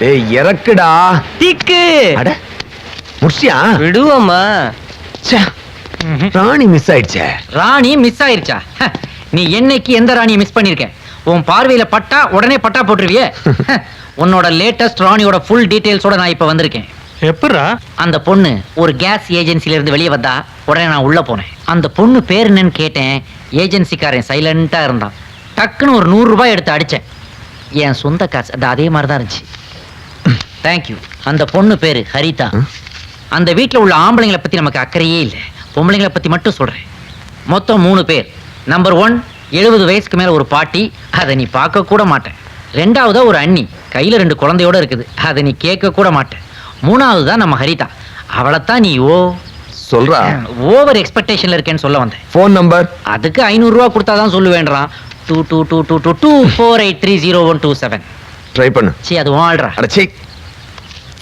ஏய் இறக்குடா. திக்கு அட முடிச்சியா? விடுவோமா? ராணி மிஸ் ஆயிடுச்சே. ராணி மிஸ் ஆயிருச்சா? நீ என்னைக்கு எந்த ராணியை மிஸ் பண்ணிருக்க? உன் பார்வையில பட்டா உடனே பட்டா போட்டுருவியே. உன்னோட லேட்டஸ்ட் ராணியோட ஃபுல் டீடைல்ஸோட நான் இப்ப வந்திருக்கேன். எப்படா? அந்த பொண்ணு ஒரு கேஸ் ஏஜென்சில இருந்து வெளியே வந்தா உடனே நான் உள்ள போனேன். அந்த பொண்ணு பேர் என்னன்னு கேட்டேன். ஏஜென்சிக்காரன் சைலண்டா இருந்தான். டக்குன்னு ஒரு 100 ரூபாய் எடுத்து அடிச்சேன். என் சொந்த காசு. அது அதே மாதிரி தான் இருந்துச்சு. தேங்க்யூ. அந்த பொண்ணு பேரு ஹரிதா. அந்த வீட்டில் உள்ள ஆம்பளைங்களை பத்தி நமக்கு அக்கறையே இல்லை. பொம்பளைங்களை பத்தி மட்டும் சொல்றேன். மொத்தம் 3 பேர். நம்பர் 1 70 வயசுக்கு மேல ஒரு பாட்டி. அதை நீ பார்க்க கூட மாட்டேன். 2வதா ஒரு அண்ணி கையில 2 குழந்தையோட இருக்குது. அதை நீ கேட்க கூட மாட்டேன். 3வது தான் நம்ம ஹரிதா. அவளைத்தான் நீ சொல்றா. ஓவர் எக்ஸ்பெக்டேஷன்ல இருக்கேன்னு சொல்ல வந்தேன். போன் நம்பர் அதுக்கு 500 ரூபாய் கொடுத்தாதான் சொல்லுவேன்றான். 222224830127. ட்ரை பண்ணு. சீ அது வாழ்றா. அட சீ.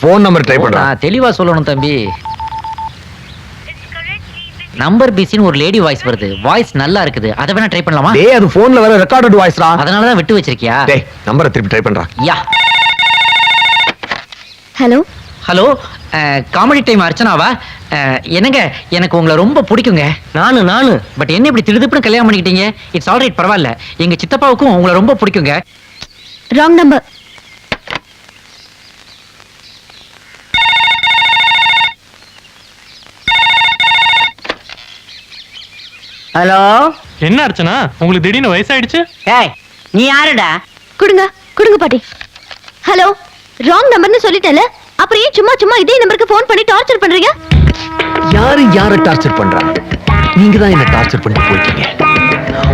போன் நம்பர் ட்ரை பண்றா. தெளிவா சொல்லணும் தம்பி. நம்பர் பிசின்னு ஒரு லேடி வாய்ஸ் வருது. வாய்ஸ் நல்லா இருக்குது. அதை வேணா ட்ரை பண்ணலாமா? டேய் அது போன்ல வர ரெக்கார்டட் வாய்ஸ்ரா. அதனால தான் விட்டு வச்சிருக்கியா? டேய் நம்பரை திருப்பி ட்ரை பண்றா. Yeah. Hello hello. Comedy time அர்ச்சனாவா? என்னங்க எனக்கு உங்களை ரொம்ப பிடிக்குங்க. நானு பட் என்ன இப்படி திடுதிப்புன்னு கல்யாணம் பண்ணிக்கிட்டீங்க? இட்ஸ் ஆல்ரைட், பரவாயில்ல. எங்க சித்தப்பாவுக்கும் உங்களை ரொம்ப பிடிக்குங்க. Wrong number. ஹலோ. என்ன அர்ச்சனா, உங்களுக்கு திடீர்னு வயசாயிடுச்சு? ஏய் நீ யாருடா? கொடுங்க கொடுங்க பாட்டி. ஹலோ, ராங் நம்பர்னு சொல்லிட்டேல, அப்புறம் ஏன் சும்மா சும்மா இதே நம்பருக்கு ஃபோன் பண்ணி டார்ச்சர் பண்றீங்க? யார டார்ச்சர் பண்றா? நீங்க தான் என்ன டார்ச்சர் பண்ணிட்டு போயிட்டீங்க.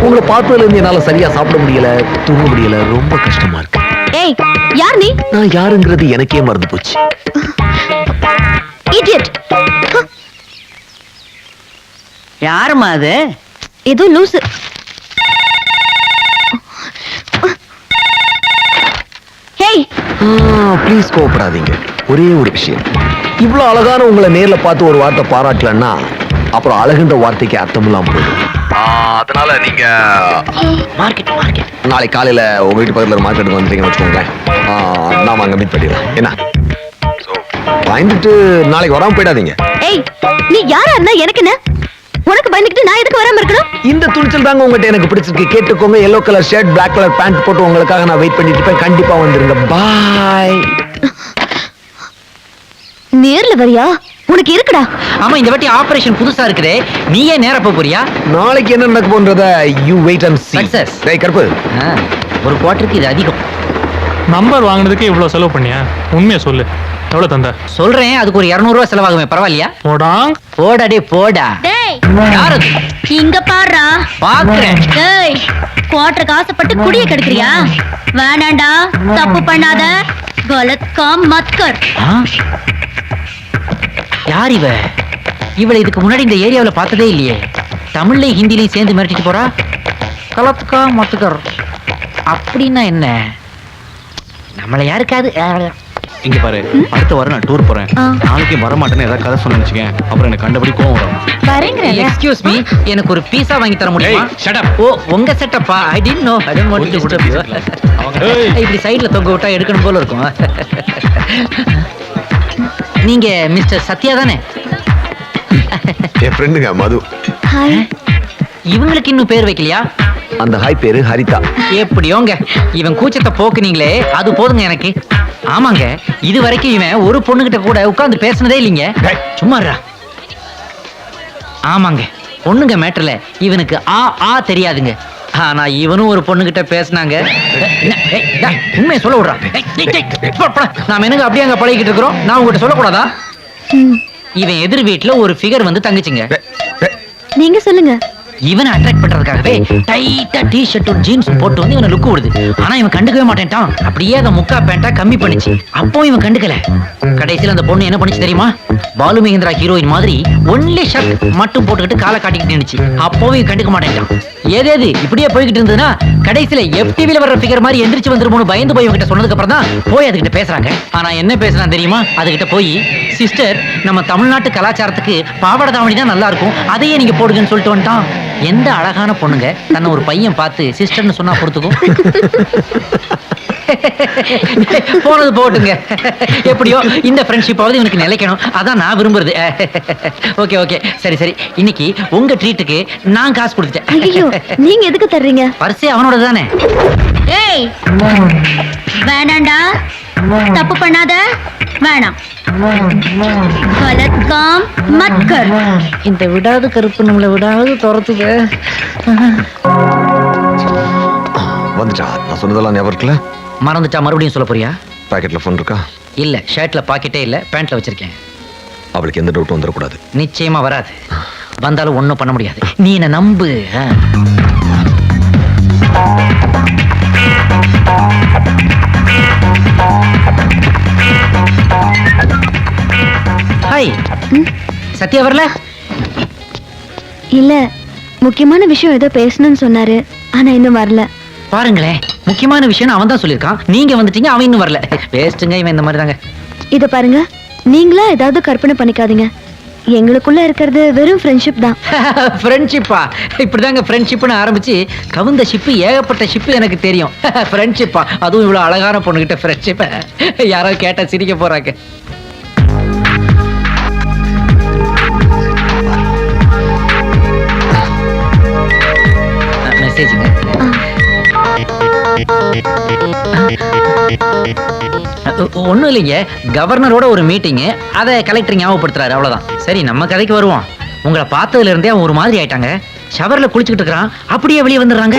உங்களை பார்த்ததுல இருந்து என்னால சரியா சாப்பிட முடியல, தூங்க முடியல, ரொம்ப கஷ்டமா இருக்கு. ஏய் யார் நீ? நான் யாருங்கிறது எனக்கே மறந்து போச்சு. இடியட். யாருமா அது? ஏதோ லூசு. ஹேய் ப்ளீஸ் கோவப்படாதீங்க. ஒரே ஒரு விஷயம், இவ்வளவு அழகான உங்களை நேர்ல பார்த்து ஒரு வார்த்தை பாராட்டலன்னா அப்புறம் அழகுன்ற வார்த்தைக்கு அர்த்தமெல்லாம் போயிடும். அதனால நீங்க மார்க்கெட் நாளை காலையில உங்க வீட்டு பக்கத்துல ஒரு மார்க்கெட்டுக்கு வந்துட்டீங்கன்னு வச்சுக்கோங்களேன். நாம அங்க மீட் பண்ணிடலாம். என்ன பயந்துட்டு நாளைக்கு வராம போயிடாதீங்க. ஏய் நீ யாரா இருந்தா எனக்கு என்ன? உனக்கு பயந்துக்கிட்டு நான் எதுக்கு வராம இருக்கணும்? இந்த துணிச்சல் தாங்க உங்ககிட்ட எனக்கு பிடிச்சிருக்கு. கேட்டுக்கோங்க. yellow colour shirt, black colour pant போட்டு உங்களுக்காக நான் வெயிட் பண்ணிட்டு இருப்பேன். கண்டிப்பா வந்துருங்க. பாய். நேர்ல வரியா? உனக்கு இருக்குடா. ஆமா, இந்த வாட்டி ஆபரேஷன் புதுசா இருக்குதே. நீயே நேரா போறியா? நாளைக்கு என்ன நடக்க போன்றத you wait and see. Success. டேய் கருப்பு, ஒரு குவார்ட்டருக்கு இது அதிகம். நம்பர் வாங்குனதுக்கு இவ்வளவு செலவு பண்ணியா? உண்மையை சொல்லு, எவ்வளவு தந்த? சொல்றேன், அதுக்கு ஒரு 200 ரூபாய் செலவாகுமே, பரவாயில்லையா? போடாங். போடா டே போடா. டேய் யார் அது? இங்க பாருடா. பாக்குறேன். டேய் குவார்ட்டருக்கு ஆசைப்பட்டு குடிய கெடுக்கறியா? வேணாண்டா, தப்பு பண்ணாத. கலத் காம் மத் கர். யார் இவ? இவளை இதுக்கு முன்னாடி இந்த ஏரியாவுல பார்த்ததே இல்லையே. தமிழ்லையும் ஹிந்திலையும் சேர்ந்து மிரட்டிட்டு போறா. கலத்துக்கா மத்துக்கர் அப்படின்னா என்ன? நம்மள யாருக்காது இங்க பாரு, அடுத்த வாரம் நான் டூர் போறேன். நாளைக்கு வர மாட்டேன்னு ஏதாவது கதை சொன்னு வச்சுக்கேன், அப்புறம் எனக்கு கண்டபடி கோவம் வரும். எக்ஸ்கியூஸ் மீ, எனக்கு ஒரு பீஸா வாங்கி தர முடியுமா? Shut up. ஓ உங்க செட்டப்பா? I did know. I don't want to disturb you. இப்படி சைடுல தொங்க விட்டா எடுக்கணும் போல இருக்கும். நீங்க மிஸ்டர் சத்யா தானே? என் ஃப்ரெண்டுங்க மது. ஹாய். இவங்களுக்கு இன்னும் பேர் வைக்கலையா? அந்த ஹாய் பேரு ஹரிதா. எப்படியோங்க, இவன் கூச்சத்தை போக்குனீங்களே அது போதுங்க எனக்கு. ஆமாங்க, இது வரைக்கும் இவன் ஒரு பொண்ணுகிட்ட கூட உட்கார்ந்து பேசினதே இல்லைங்க. சும்மாறா. ஆமாங்க, பொண்ணுங்க மேட்டர்ல இவனுக்கு ஆ தெரியாதுங்க. ஆனா இவனும் ஒரு பொண்ணுகிட்ட பேசினாங்க. உண்மையை சொல்ல விடுறான். நாம என்னங்க அப்படியே அங்க பழகிட்டு இருக்கிறோம்? நான் உங்ககிட்ட சொல்லக்கூடாதா? இவன் எதிர் வீட்டுல ஒரு ஃபிகர் வந்து தங்கச்சிங்க. நீங்க சொல்லுங்க. இவனை அட்ராக்ட் பண்றதுக்காகவே டைட்டா டி-ஷர்ட் ஜீன்ஸ் போட்டு வந்து இவனை லுக் விடுது. ஆனா இவன் கண்டுக்கவே மாட்டேன்ட்டான். அப்படியே அந்த முக்கா பேண்டா கம்மி பண்ணிச்சு. அப்போ இவன் கண்டுக்கல. கடைசியில் அந்த பொண்ணு என்ன பண்ணிச்சு தெரியுமா? பாலு மகேந்திரா ஹீரோயின் மாதிரி ஒன்லி ஷர்ட் மட்டும் போட்டுக்கிட்டு காலை காட்டிக்கிட்டு இருந்துச்சு. அப்பவும் இவன் கண்டுக்க மாட்டேன்ட்டான். ஏதேது இப்படியே போய்கிட்டு இருந்ததுன்னா கடைசியில FTVல வர்ற ஃபிகர் மாதிரி எந்திரிச்சு வந்துருமோன்னு பயந்து போய் இவங்கிட்ட சொன்னதுக்கு அப்புறம் தான் போய் அதுகிட்ட பேசுறாங்க. ஆனா என்ன பேசுறான் தெரியுமா? அதுகிட்ட போய், சிஸ்டர் நம்ம தமிழ்நாட்டு கலாச்சாரத்துக்கு பாவாடை தாவணி தான் நல்லா இருக்கும், அதையே நீங்க போடுங்கன்னு சொல்லிட்டு வந்துட்டான். எந்த அழகான பொண்ணுங்க தன்னை ஒரு பையன் பார்த்து சிஸ்டர்னு சொன்னா பொறுத்துக்கும்? போனது போட்டுங்க. எப்படியோ இந்த ஃப்ரெண்ட்ஷிப்பாவது இவனுக்கு நிலைக்கணும், அதான் நான் விரும்புறது. ஓகே ஓகே, சரி சரி. இன்னைக்கு உங்க ட்ரீட்டுக்கு நான் காசு கொடுத்துட்டேன். ஐயோ, நீங்க எதுக்கு தர்றீங்க? பரிசே அவனோட தானே. ஏய், வேணாண்டா, தப்பு பண்ணாத, வேணாம். கலத் காம் மத் கர். இந்த விடாது கருப்பு நம்மளை விடாது துரத்துது. வந்துட்டா? நான் சொன்னதெல்லாம் ஞாபகம் இருக்குல்ல? மறந்துட்டா மறுபடியும் சொல்ல போறியா? பாக்கெட்ல ஃபோன் இருக்கா? இல்ல, ஷர்ட்ல பாக்கெட்டே இல்ல, பேண்ட்ல வச்சிருக்கேன். அவளுக்கு எந்த டவுட்டும் வந்துடக்கூடாது. நிச்சயமா வராது. வந்தாலும் ஒண்ணும் பண்ண முடியாது. நீ என்ன நம்பு. ஹாய். சத்யா வரல? இல்ல, முக்கியமான விஷயம் ஏதோ பேசணும்னு சொன்னாரு, ஆனா இன்னும் வரல. பாருங்களேன், முக்கியமான விஷயம் அவன் தான் சொல்லியிருக்கான். நீங்க வந்துட்டீங்க, அவன் இன்னும் வரல. வேஸ்ட்டுங்க இவன் இந்த மாதிரி தாங்க. இத பாருங்க, நீங்களா ஏதாவது கற்பனை பண்ணிக்காதீங்க. எங்களுக்குள்ள இருக்கிறது வெறும் ஃப்ரெண்ட்ஷிப் தான். ஃப்ரெண்ட்ஷிப்பா? இப்படிதாங்க ஃப்ரெண்ட்ஷிப்னு ஆரம்பிச்சு கவுந்த ஷிப்பு, ஏகப்பட்ட ஷிப்பு எனக்கு தெரியும். ஃப்ரெண்ட்ஷிப்பா? அதுவும் இவ்வளவு அழகான பொண்ணுகிட்ட ஃப்ரெண்ட்ஷிப்பை யாராவது கேட்டா சிரிக்க போறாங்க. மெசேஜுங்க. ஒன்றும் இல்லைங்க, கவர்னரோட ஒரு மீட்டிங்கு, அதை கலெக்டர் ஞாபகப்படுத்துறாரு, அவ்வளோதான். சரி, நம்ம கதைக்கு வருவோம். உங்களை பார்த்ததுல இருந்தே அவன் ஒரு மாதிரி ஆயிட்டாங்க. ஷவர்ல குளிச்சுக்கிட்டு இருக்கிறான், அப்படியே வெளியே வந்துடுறாங்க.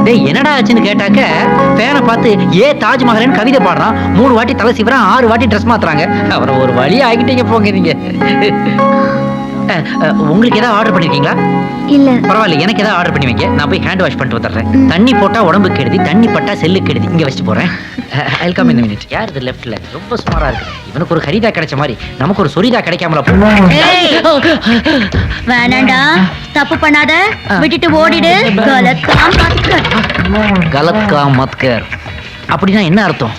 டேய், என்னடா ஆச்சுன்னு கேட்டாக்க, ஃபேனை பார்த்து தாஜ்மஹல்னு கவிதை பாடுறான். 3 வாட்டி தலை சீவறான், 6 வாட்டி ட்ரெஸ் மாத்துறாங்க. அவரை ஒரு வழி ஆகிட்டீங்க போங்க நீங்க. உங்களுக்கு ஏதாவது ஆர்டர் பண்ணிருக்கீங்களா? இல்ல. பரவாயில்ல, எனக்கு ஏதாவது ஆர்டர் பண்ணி வைங்க, நான் போய் ஹேண்ட் வாஷ் பண்ணிட்டு வந்துடுறேன். தண்ணி போட்டா உடம்புக்கு கெடுதி, தண்ணி பட்டா செல்லு கெடுதி. இங்க வச்சுட்டு போறேன். I'll come in a minute. யார் இது லெஃப்ட்ல? ரொம்ப சுமாரா இருக்கு. இவனுக்கு ஒரு ஹரிதா கிடைச்ச மாதிரி நமக்கு ஒரு சொரிதா கிடைக்காமல போ. வேணாண்டா, தப்பு பண்ணாத, விட்டுட்டு ஓடிடு. கலத் காம் மத் கர். கலத் காம் மத் கர் அப்படின்னா என்ன அர்த்தம்?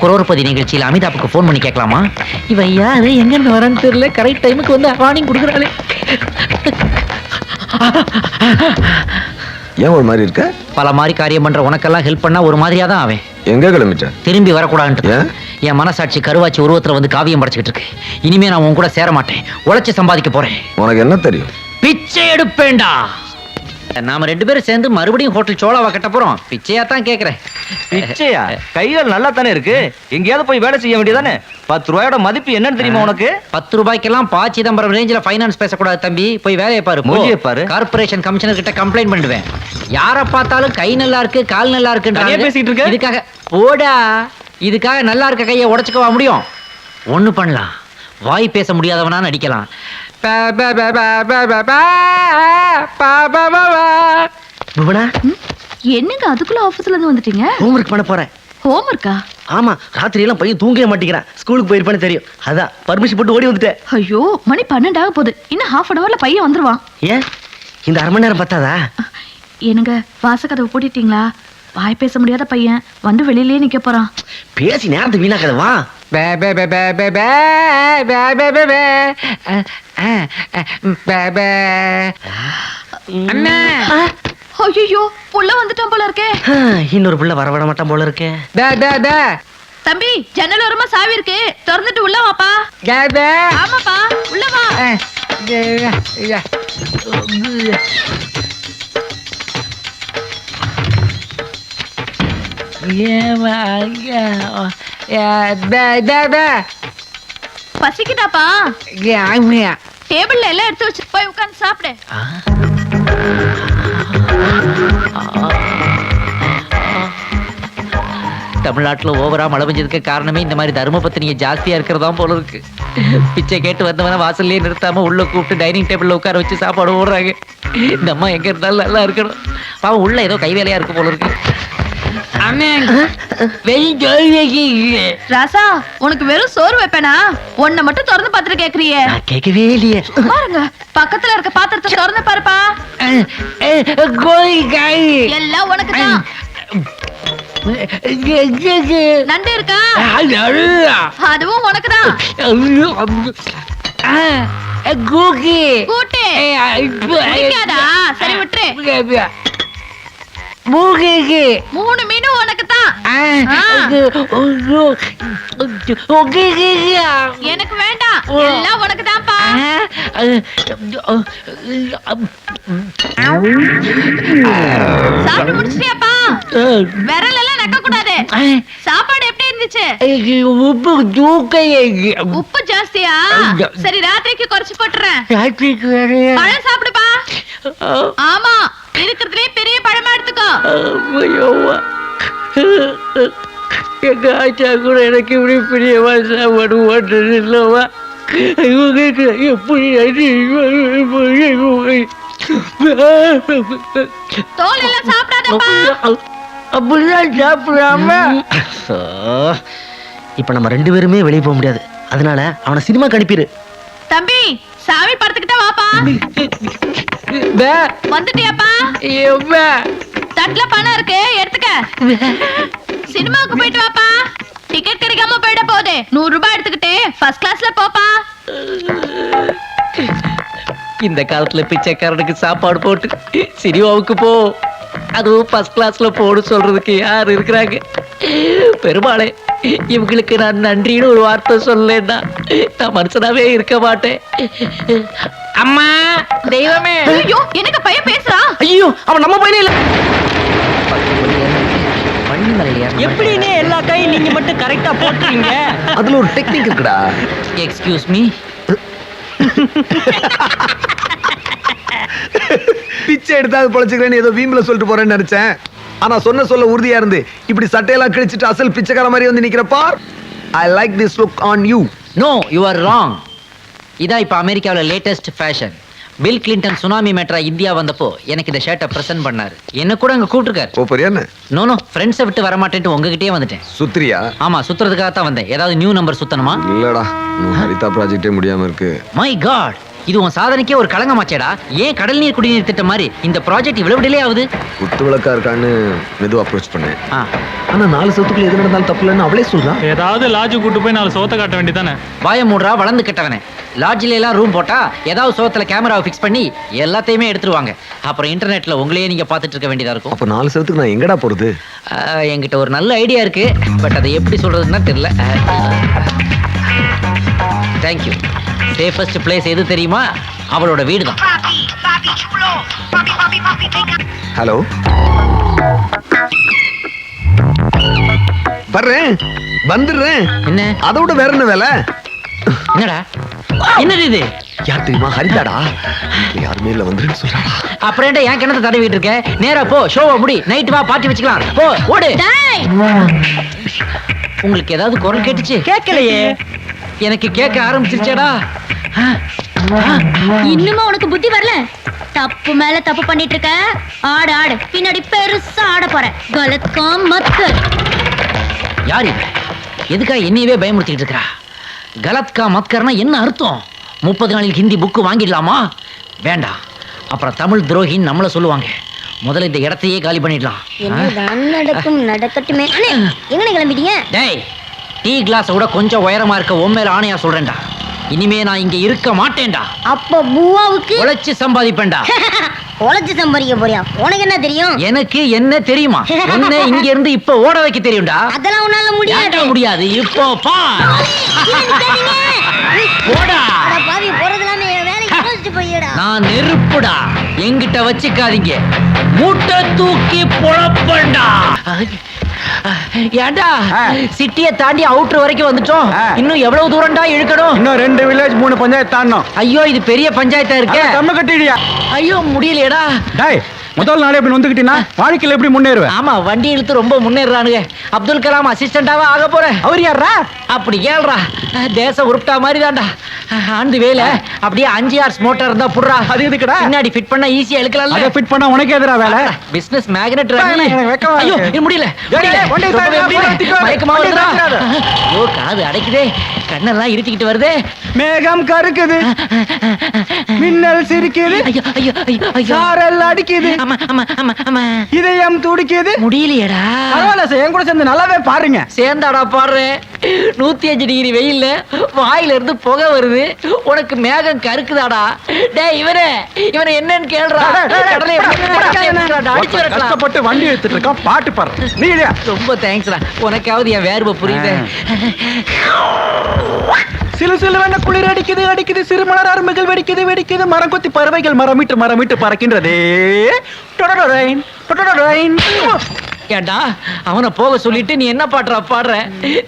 குரோர்பதி நிகழ்ச்சியில் அமிதாப்புக்கு ஃபோன் பண்ணி கேட்கலாமா? இவன் யாரு, எங்க இருந்து வரான்னு தெரியல, கரெக்ட் டைமுக்கு வந்து வார்னிங் கொடுக்குறாளே. ஏன் ஒரு மாதிரி இருக்க? பல மாதிரி காரியம் பண்ற உனக்கெல்லாம் ஹெல்ப் பண்ணா ஒரு மாதிரியா தான் அவன். எங்க கிளம்பிட்ட? திரும்பி வரக்கூடாதுன்ட்டு. ஏன்? என் மனசாட்சி கருவாச்சி உருவத்துல வந்து காவியம் படைச்சுக்கிட்டு இருக்கு. இனிமே நான் உன் கூட சேர மாட்டேன், உழைச்சு சம்பாதிக்க போறேன். உனக்கு என்ன தெரியும்? பிச்சை எடுப்பேன்டா. நாம 2 பேரும் சேர்ந்து மறுபடியும் ஹோட்டல் சோழாவா கட்ட போறோம். பிச்சையா தான் கேக்குறேன். பிச்சையா? கைகள் நல்லா தானே இருக்கு, எங்கேயாவது போய் வேலை செய்ய வேண்டியதானே? 10 ரூபாயோட மதிப்பு என்னன்னு தெரியுமா உனக்கு? 10 ரூபாய்க்கெல்லாம் பா சிதம்பரம் ரேஞ்சில ஃபைனான்ஸ் பேசக்கூடாது தம்பி. போய் வேலையை பாரு. மூஞ்சியை பாரு. கார்ப்பரேஷன் கமிஷனர் கிட்ட கம்ப்ளைண்ட் பண்ணுவேன். யாரை பார்த்தாலும் கை நல்லா இருக்கு, கால் நல்லா தனியா பேசிட்டு இருக்க? இருக்கு. இதுக்காக போடா, இதுக்காக நல்லா இருக்க கையை உடைச்சுக்கவா முடியும்? ஒண்ணு பண்ணலாம், வாய் பேச முடியாதவனா நடிக்கலாம். புவனா, என்னங்க அதுக்குள்ள ஆபீஸ்ல இருந்து வந்துட்டீங்க? ஹோம்ஒர்க் பண்ண போறேன். ஹோம்ஒர்க்கா? ஆமா, ராத்திரி எல்லாம் பையன் தூங்கவே மாட்டேங்கிறான். ஸ்கூலுக்கு போயிருப்பான்னு தெரியும், அதான் பர்மிஷன் போட்டு ஓடி வந்துட்டேன். ஐயோ, மணி 12 ஆக போகுது. இன்னும் half an hourல பையன் வந்துருவான். ஏன் இந்த 1/2 மணி நேரம் பத்தாதா? என்னங்க வாசக்கதவை பூட்டிட்டீங்களா? வாய் பேச முடியாத பையன் வந்து வெளியிலேயே நிக்க போறான். பேசி நேரத்தை வீணாக்காத, வா. ஐயோ, புள்ள வந்துட்டான் போல இருக்கே. இன்னொரு புள்ள வரவிட மாட்டான் போல இருக்கே. தம்பி, ஜன்னல் ஓரமா சாவி இருக்கு, திறந்துட்டு உள்ள வாப்பா. ஆமாப்பா, உள்ள வா. பசிக்குதாப்பா? டேபிள்ல எல்லாம் எடுத்து வச்சு போய் உட்கார்ந்து சாப்பிடு. தமிழ்நாட்டுல ஓவரா மழை பெஞ்சதுக்கு காரணமே இந்த மாதிரி தர்ம பத்தினிங்க ஜாஸ்தியா இருக்கிறதா போல இருக்கு. பிச்சை கேட்டு வந்தவன வாசல்லே நிறுத்தாம உள்ள கூப்பிட்டு டைனிங் டேபிள்ல உட்கார வச்சு சாப்பாடு ஓடுறாங்க. இந்த அம்மா எங்க இருந்தாலும் நல்லா இருக்கணும். பாவம் உள்ள ஏதோ கை வேலையா இருக்கு போல இருக்கு. ராசா, உனக்கு வெறும் சோறு வைப்பேனா? ஒன்ன மட்டும் திறந்து பாத்துட்டு கேக்குறியே. கேட்கவே இல்லையே. பாருங்க, பக்கத்துல இருக்க பாத்திரத்தை திறந்து பாருப்பா. எல்லாம் உனக்கு தான். நண்டு இருக்கா? அதுவும் உனக்கு தான். கூட்டு பிடிக்காதா? சரி விட்டுரு. மூகைக்கு 3 மீனும் உனக்கு தான். எனக்கு வேண்டாம், எல்லாம் உனக்கு தான்ப்பா. சாப்பிட்டு முடிச்சிட்டியாப்பா? விரல் எல்லாம் நக்க கூடாது. சாப்பாடு எப்படி இருந்துச்சு? உப்பு தூக்கை உப்பு ஜாஸ்தியா? சரி, ராத்திரிக்கு குறைச்சு போட்டுறேன். பழம் சாப்பிடுப்பா. ஆமா, இருக்கிறதுலே பெரிய பழமா எடுத்துக்கோ. எங்க ஆச்சா கூட எனக்கு இப்படி பிரியமா சாப்பாடு ஓட்டுறது இல்லவா? எப்படி தோல் எல்லாம் சாப்பிடாதப்பா. அப்படிதான் சாப்பிடாம இப்ப நம்ம 2 பேருமே வெளியே போக முடியாது. அதனால அவனை சினிமாக்கு அனுப்பிடு. தம்பி, சாமி படத்துக்கிட்ட வாப்பா. வந்துட்டியாப்பா? தட்டுல பணம் இருக்கு, எடுத்துக்க. சினிமாவுக்கு போயிட்டு வாப்பா. டிக்கெட் கிடைக்காம போயிட போகுது. 100 ரூபாய் எடுத்துக்கிட்டு ஃபர்ஸ்ட் கிளாஸ்ல போப்பா. இந்த காலத்துல பிச்சைக்காரனுக்கு சாப்பாடு போட்டு சினிமாவுக்கு போ, அதுவும் ஃபர்ஸ்ட் கிளாஸ்ல போடு சொல்றதுக்கு யார் இருக்கிறாங்க? பெருமாளே, இவங்களுக்கு நான் நன்றின்னு ஒரு வார்த்தை சொல்லலைன்னா நான் மனுஷனாவே இருக்க மாட்டேன். அம்மா, தெய்வமே. ஐயோ, எனக்கு பையன் பேசுறான். ஐயோ, அவன் நம்ம பையனே இல்ல. எப்படின்னு எல்லா கையும் நீங்க மட்டும் கரெக்டா போட்டுறீங்க? அதுல ஒரு டெக்னிக் இருக்குடா. Excuse me. பிச்சை எடுத்தாது பொழைச்சுக்கிறேன்னு ஏதோ வீம்புல சொல்லிட்டு போறேன்னு நினைச்சேன். ஆனா சொல்ல உறுதியா இருந்து இப்படி சட்டையெல்லாம் கிழிச்சிட்டு அசல் பிச்சைக்கார மாதிரி வந்து நிக்கிறப்பா. I like this look on you. No, you are wrong. இதான் இப்ப அமெரிக்காவில latest fashion. Bill Clinton tsunami மேட்டரா இந்தியா வந்தப்போ எனக்கு இந்த ஷர்ட்டை பிரசன்ட் பண்ணாரு. என்ன கூட அங்க கூப்பிட்டுருக்காரு. போறியா? நோ, ஃப்ரெண்ட்ஸை விட்டு வரமாட்டேன்ட்டு உங்ககிட்டயே வந்துட்டேன். சுத்திரியா? ஆமா, சுத்துறதுக்காக தான் வந்தேன். ஏதாவது நியூ நம்பர் சுத்தணுமா? இல்லடா, ஹரிதா ப்ராஜெக்டே முடியாம இருக்கு. மை காட், இது உன் சாதனைக்கே ஒரு களங்கமாச்சேடா. ஏன் கடல் நீர் குடிநீர் திட்டம் மாதிரி இந்த ப்ராஜெக்ட் இவ்வளவு டிலே ஆகுது? குத்து விளக்கா இருக்கான்னு மெதுவா அப்ரோச் பண்ணேன். ஆ, ஆனா 4 சவுத்துக்குள்ள எது நடந்தாலும் தப்பு இல்லைன்னு அவளே சொல்றான். ஏதாவது லாட்ஜு கூட்டு போய் 4 சோத்த காட்ட வேண்டியதானே? வாய மூடுறா, வளர்ந்து கெட்டவனே. லாட்ஜில எல்லாம் ரூம் போட்டா ஏதாவது சோத்துல கேமராவை ஃபிக்ஸ் பண்ணி எல்லாத்தையுமே எடுத்துருவாங்க. அப்புறம் இன்டர்நெட்ல உங்களையே நீங்க பார்த்துட்டு இருக்க வேண்டியதா இருக்கும். அப்ப 4 சவுத்துக்கு நான் எங்கடா போறது? என்கிட்ட ஒரு நல்ல ஐடியா இருக்கு, பட் அதை எப்படி சொல்றதுன்னா தெரியல. தேங்க்யூ. சேஃபஸ்ட் பிளேஸ் எது தெரியுமா? அவளோட வீடு தான். ஹலோ, வர்றேன், வந்துடுறேன். என்ன? அதை விட வேற என்ன வேலை? என்னடா, என்னது இது? யார் தெரியுமா? ஹரிதாடா. யாருமே இல்ல, வந்துருன்னு சொல்றாடா. அப்புறம் என்ன என் கிணத்தை தடவிட்டு இருக்க? நேரா போ, ஷோவை முடி, நைட்டு வா, பார்ட்டி வச்சுக்கலாம். போ, ஓடு. டேய், உங்களுக்கு ஏதாவது குரல் கேட்டுச்சு? கேட்கலையே. எனக்கு கேட்க ஆரம்பிச்சிருச்சேடா. இன்னுமா உனக்கு புத்தி வரல? தப்பு மேல தப்பு பண்ணிட்டு இருக்க. ஆடு ஆடு, பின்னாடி பெருசா ஆட போற. கலத்காம் மத்கர். யார் இவ? எதுக்காக என்னையவே பயமுறுத்திட்டு இருக்கா? கலத்கா மத்கர்னா என்ன அர்த்தம்? 30 நாளைக்கு ஹிந்தி புக்கு வாங்கிடலாமா? வேண்டாம், அப்புறம் தமிழ் துரோகின்னு நம்மள சொல்லுவாங்க. முதல்ல இந்த இடத்தையே காலி பண்ணிடலாம். என்னதான் நடக்கும் நடக்கட்டுமே. அண்ணே, எங்கனே கிளம்பிட்டீங்க? டேய், டீ கிளாஸ் விட கொஞ்சம் உயரமா இருக்க உண்மையில ஆணையா சொல்றேன்டா. இனிமே நான் இங்க இருக்க மாட்டேன்டா. அப்ப பூவாவுக்கு உழைச்சு சம்பாதிப்பேன்டா. உழைச்சு சம்பாதிக்க போறியா? உனக்கு என்ன தெரியும்? எனக்கு என்ன தெரியுமா? என்ன இங்க இருந்து இப்ப ஓட வைக்க தெரியும்டா. அதெல்லாம் உன்னால முடியாது. யாருக்கும் முடியாது. இப்போ பா, போடா. அட பாவி, போறதெல்லாம் வேலைக்கு யோசிச்சு போயிடா. நான் நெருப்புடா, என்கிட்ட வச்சுக்காதீங்க. மூட்டை தூக்கி பொழப்பண்டா. ஏண்டா, சிட்டியை தாண்டி அவுட்டர் வரைக்கும் வந்துட்டோம். இன்னும் எவ்வளவு தூரம்டா இழுக்கணும்? இன்னும் 2 வில்லேஜ் 3 பஞ்சாயத்து தாண்டணும். ஐயோ, இது பெரிய பஞ்சாயத்தா இருக்கு. கம்ம கட்டிடியா? ஐயோ, முடியலையேடா. டேய், முதல் நாளே இப்படி வந்துக்கிட்டீங்கன்னா வாழ்க்கையில எப்படி முன்னேறுவேன்? ஆமா, வண்டி இழுத்து ரொம்ப முன்னேறானுங்க. அப்துல் கலாம் அசிஸ்டண்டாவா ஆக போறேன். அவர் யாரா? அப்படி கேள்றா, தேச உருப்டா மாதிரி தான்டா. ஆண்டு வேலை அப்படியே 5 ஹார்ஸ் மோட்டார் இருந்தா புடுறா. அது எதுக்குடா? பின்னாடி ஃபிட் பண்ணா ஈஸியா இழுக்கலாம்ல. அதை ஃபிட் பண்ணா உனக்கு எதிரா வேலை? Business magnet. எனக்கு வெக்கமா ஐயோ, இருக்கு. இது முடியல. வண்டி தாண்டா, மயக்கமா வண்டி வருதுடா. தாண்டாத. ஐயோ, காது அடைக்குதே, கண்ணெல்லாம் இருட்டிக்கிட்டு வருதே. மேகம் கருக்குது, மின்னல் கண்கள் சிரிக்குது, ஐயோ ஐயோ ஐயோ ஐயோ சாரல் அடிக்குது, ஆமா ஆமா ஆமா ஆமா இதயம் துடிக்குது. முடியலையடா. பரவாயில்ல சார், என் கூட சேர்ந்து நல்லாவே பாருங்க. சேர்ந்தாடா பாடுறேன். 105 டிகிரி வெயில்ல வாயில இருந்து புகை வருது, உனக்கு மேகம் கருக்குதாடா. டேய் இவனே என்னன்னு கேளுடா. கடலை அடிச்சு வரட்டா. கஷ்டப்பட்டு வண்டி எடுத்துட்டு இருக்கான், பாட்டு பாடுற நீ இல்லையா? ரொம்ப தேங்க்ஸ்டா, உனக்காவது என் வேர்வை புரியுது. சிலு சிலுவென குளிர் அடிக்குது அடிக்குது, சிறுமலர் அரும்புகள் வெடிக்குது வெடிக்குது, மரம் கொத்தி பறவைகள் மரமிட்டு பறக்கின்றதே. டொடடொடைன், டொடடொடைன். ஏண்டா அவனை போக சொல்லிட்டு நீ என்ன பாடுற?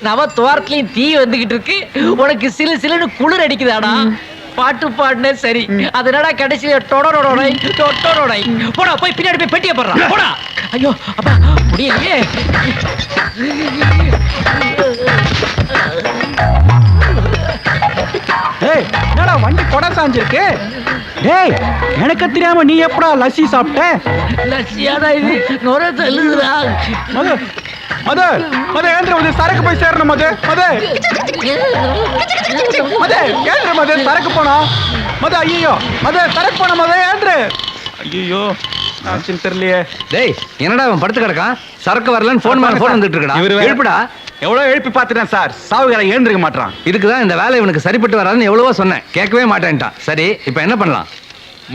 நவ துவாரத்துலயும் தீ வந்துகிட்டு இருக்கு, உனக்கு சிலு சிலுன்னு குளிர் அடிக்குதாடா. பாட்டு பாடுனே சரி, அதனடா கடைசியில டொடடொடை டொடடொடை. போடா போய் பின்னாடி போய் பெட்டியை போடுறா போடா. ஐயோ அப்பா முடியலையே. ஏய், என்னடா வண்டி கொடை சாஞ்சிருக்கு? டேய், எனக்கு தெரியாம நீ எப்படா லஸ்ஸி சாப்பிட்ட? லட்சியாடா இது நொர தள்ளுதுடா. மது மது மது ஏந்திர மது, சரக்கு போய் சேரணும் மது. மது மது ஏந்திர மது, சரக்கு போனோம் மது. ஐயோ மது, சரக்கு போனோம் மது, ஏந்திர. ஐயோ ஆச்சுன்னு தெரியலையே. டேய் என்னடா அவன் படுத்து கிடக்கான், சரக்கு வரலன்னு ஃபோன் மேல ஃபோன் வந்துட்டு இருக்கடா. இவரு எழுப்புடா. எவ்வளவு எழுப்பி பார்த்துட்டேன் சார், சாவுகார எழுந்திருக்க மாட்டான். இதுக்கு தான் இந்த வேலை இவனுக்கு சரிப்பட்டு வராதுன்னு எவ்வளவோ சொன்னேன், கேட்கவே மாட்டேன்ட்டான். சரி இப்போ என்ன பண்ணலாம்?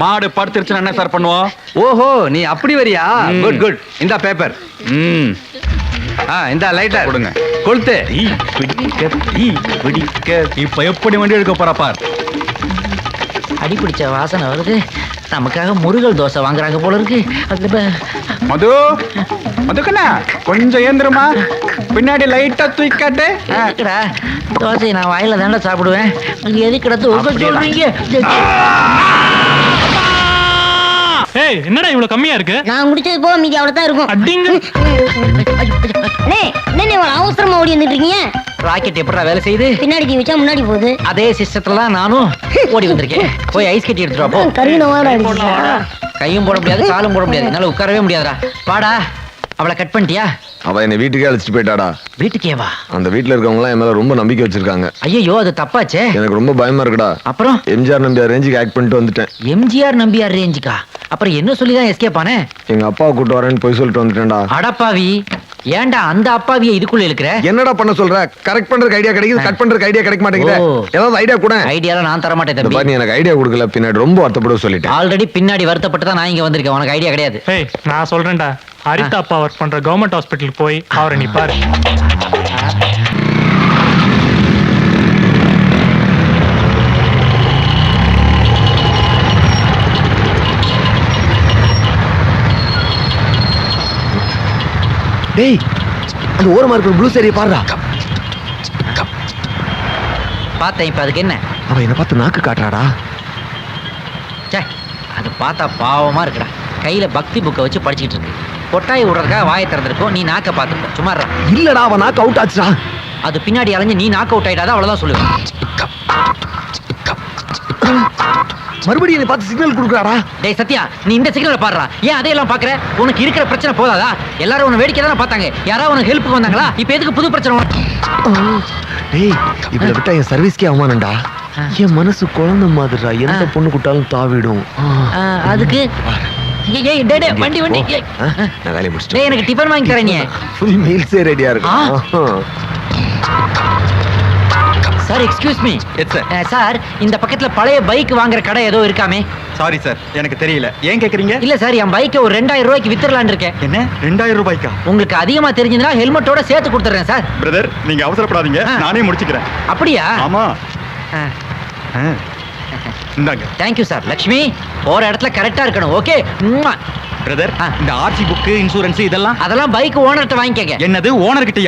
மாடு படுத்துருச்சுன்னா என்ன சார் பண்ணுவோம்? ஓஹோ நீ அப்படி வரியா? Good good. இந்த பேப்பர், இந்த லைட்டர் கொடுங்க. கொளுத்து. இப்ப எப்படி வண்டி எடுக்க போறா பார். அடி பிடிச்ச வாசனை வருது, நமக்காக முருகல் தோசை வாங்குறாங்க போல இருக்கு. மது மதுக்கண்ணா கொஞ்சம் ஏந்திரமா, பின்னாடி லைட்டா தூக்காட்டு. எதுக்குடா தோசையை நான் வாயில தாண்டா சாப்பிடுவேன், எதுக்குடா தூக்க சொல்றீங்க? ஏய் என்னடா இவ்வளவு கம்மியா இருக்கு? நான் முடிச்சது போக மீதி அவ்வளவுதான் இருக்கும். அடிங்க. அண்ணே, என்ன இவ்வளவு அவசரமா ஓடி வந்துட்டு இருக்கீங்க? ராக்கெட் எப்படா வேலை செய்யுது? பின்னாடி தீ வச்சா முன்னாடி போகுது. அதே சிஸ்டத்துல தான் நானும் ஓடி வந்திருக்கேன். போய் ஐஸ் கட்டி எடுத்துட்டு வா, போ. கருவினவாறு அடிச்சு கையும் போட முடியாது, காலும் போட முடியாது, என்னால உட்காரவே முடியாதுடா. வாடா. அவளை கட் பண்ணிட்டியா? அவ என்னை வீட்டுக்கே அழைச்சிட்டு போயிட்டாடா. வீட்டுக்கே வா. அந்த வீட்டுல இருக்கவங்க எல்லாம் என் மேல ரொம்ப நம்பிக்கை வச்சிருக்காங்க. ஐயோ அது தப்பாச்சே. எனக்கு ரொம்ப பயமா இருக்குடா. அப்புறம் எம்ஜிஆர் நம்பியார் ரேஞ்சுக்கு ஆக்ட் பண்ணிட்டு வந்துட்டேன். எம்ஜிஆர் நம்பியார் ரேஞ்சுக்கா? அப்புறம் என்ன சொல்லிதான் எஸ்கேப் ஆனே? எங்க அப்பாவை கூட்டு வரேன்னு போய் சொல்லிட்டு வந்துட்டேன்டா. அடப்பாவி, ஏன்டா அந்த அப்பாவிய இதுக்குள்ள இருக்கிற? என்னடா பண்ண சொல்ற? கரெக்ட் பண்றதுக்கு ஐடியா கிடைக்குது, கட் பண்றதுக்கு ஐடியா கிடைக்க மாட்டேங்குது. ஓ. ஏதாவது ஐடியா கூட. ஐடியாலாம் நான் தர மாட்டேன் இந்த தம்பி. பாரு, நீ எனக்கு ஐடியா கொடுக்கல, பின்னாடி ரொம்ப வருத்தப்பட சொல்லிட்டேன். ஆல்ரெடி பின்னாடி வருத்தப்பட்டு தான் நான் இங்க வந்திருக்கேன், உனக்கு ஐடியா கிடையாது. ஏய் நான் சொல்றேன்டா, ஹரிதா அப்பா ஒர்க் பண்ற கவர்மெண்ட் ஹாஸ்பிட்டல் போய் அவரை நீ பாரு. டேய், அந்த ஓரமா இருக்கிற ப்ளூ சரியை பாருடா. பார்த்தேன், இப்ப அதுக்கு என்ன? அவ என்ன பார்த்து நாக்கு காட்டுறாடா. ச்சே, அது பார்த்தா பாவமா இருக்குடா. கையில பக்தி புக்கை வச்சு படிச்சிட்டு இருக்கு. கொட்டாய் விடுறதுக்காக வாயை திறந்திருக்கும், நீ நாக்க பார்த்துருக்க. சும்மா இருடா. இல்லடா, அவ நாக்கு அவுட் ஆச்சுடா. அது பின்னாடி அலைஞ்சு நீ நாக் அவுட் ஆயிடாத, அவ்வளவுதான் சொல்லுவேன். மறுபடியும் என்னை பார்த்து சிக்னல் கொடுக்குறாடா. டேய் சத்யா, நீ இந்த சிக்னலை பாடுறா. ஏன் அதையெல்லாம் பாக்குற? உனக்கு இருக்கிற பிரச்சனை போதாதா? எல்லாரும் உன்னை வேடிக்கை தானே பார்த்தாங்க. யாராவது உனக்கு ஹெல்ப்புக்கு வந்தாங்களா? இப்ப எதுக்கு புது பிரச்சனை உனக்கு? டேய், இவளை விட்டா என் சர்வீஸ்க்கே அவமானம்டா. என் மனசு குழந்தை மாதிரிடா, எந்த பொண்ணு கூட்டாலும் தாவிடும். அதுக்கு ஏய், ஏய், டேய், டேய், வண்டி வண்டி. ஏய். நான் வேலையை முடிச்சிட்டேன். டேய், எனக்கு டிஃபன் வாங்கி தரேன் நீ. ஃபுல் மீல்ஸே ரெடியா இருக்கு. Sir excuse me. Yes sir. Sir இந்த பக்கத்துல பழைய பைக் வாங்குற கடை ஏதோ இருக்காமே? சாரி சார், எனக்கு தெரியல. ஏன் கேக்குறீங்க? இல்ல சார், என் பைக்கை ஒரு 2000 ரூபாய்க்கு வித்துறலான்னு இருக்கேன். என்ன 2000 ரூபாய்க்கா? உங்களுக்கு அதிகமா தெரிஞ்சதுன்னா ஹெல்மெட்டோட சேர்த்து கொடுத்துறேன் சார். பிரதர், நீங்க அவசரப்படாதீங்க, நானே முடிச்சுக்கிறேன். அப்படியா? ஆமா. இந்தாங்க. Thank you sir. லக்ஷ்மி, போற இடத்துல கரெக்டா இருக்கணும். ஓகே. பிரதர், இந்த ஆர்சி புக், இன்சூரன்ஸ் இதெல்லாம் அதெல்லாம் பைக் ஓனர்கிட்ட வாங்கிக்கங்க. என்னது ஓனர் கிட்டயா?